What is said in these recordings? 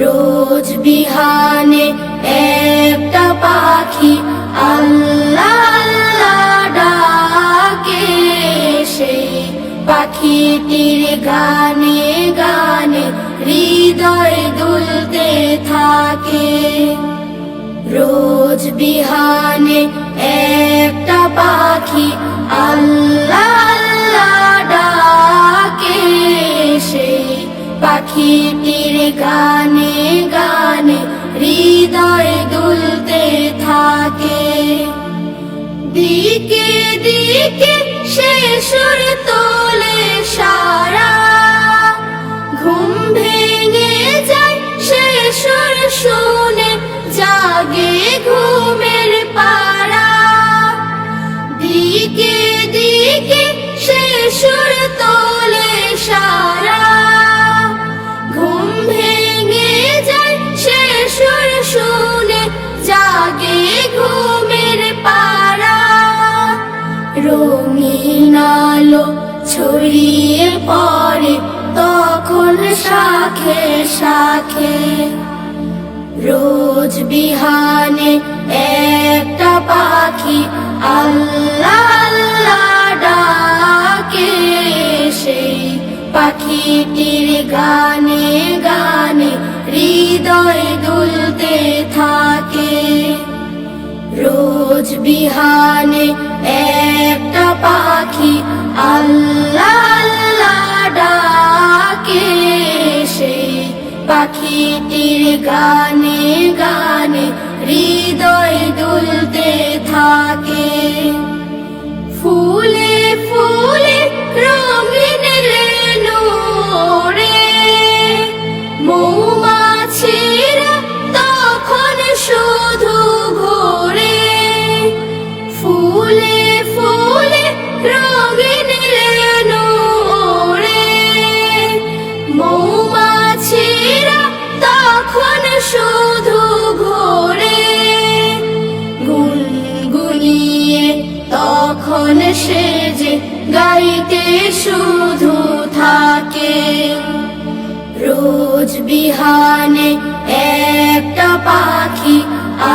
রোজ বিহানে একটা পাখি আল্লাহ আল্লাহ ডাকে, সেই পাখিটির গানে গানে হৃদয় দুলতে থাকে। রোজ বিহানে একটা পাখি আল্লাহ আল্লাহ ডাকে, সেই পাখিটির গানে গানে হৃদয় দুলতে থাকে। দিকে দিকে সে সুর তোলে সারা, ঘুম ভেঙে যায় সে সুর শুনে জাগে ঘুমের পাড়া। দিকে দিকে সে সুর তোলে সারা, ঘুম ভেঙে যায় সে সুর শুনে জাগে ঘুমের পাড়া। রঙিন আলো ছড়িয়ে পড়ে তখন শাখে শাখে, রোজ বিহানে একটা পাখি আল্লাহ আল্লাহ ডাকে, সেই পাখিটির গানে গানে হৃদয় দুলতে থাকে। রোজ বিহানে একটা পাখি আল্লাহ আল্লাহ ডাকে, সেই পাখিটির গানে গানে হৃদয় দুলতে থাকে। ফুলে ফুলে রঙিন রেণু ওড়ে, মৌমাছিরা তখন শুধু ঘোরে। ফুলে ফুলে রঙিন রেণু ওড়ে, মৌমাছিরা তখন শুধু ঘোরে। গুনগুনিয়ে তখন সে যে গাইতে শুধু থাকে। রোজ বিহানে একটা পাখি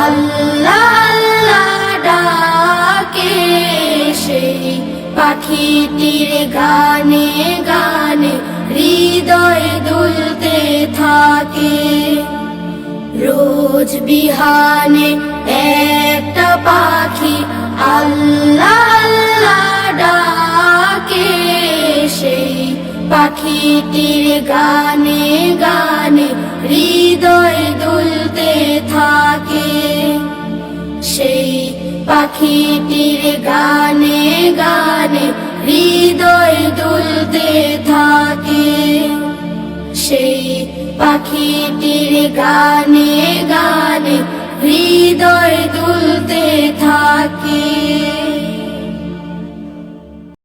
আল্লাহ আল্লাহ ডাকে, সেই পাখিটির গানে গানে হৃদয় দুলতে থাকে। রোজ বিহানে একটা পাখি আল্লাহ আল্লাহ ডাকে, সেই পাখিটির গানে গানে হৃদয় দুলতে থাকে। সেই পাখিটির গানে গানে হৃদয় দুলতে থাকে। সেই পাখিটির গানে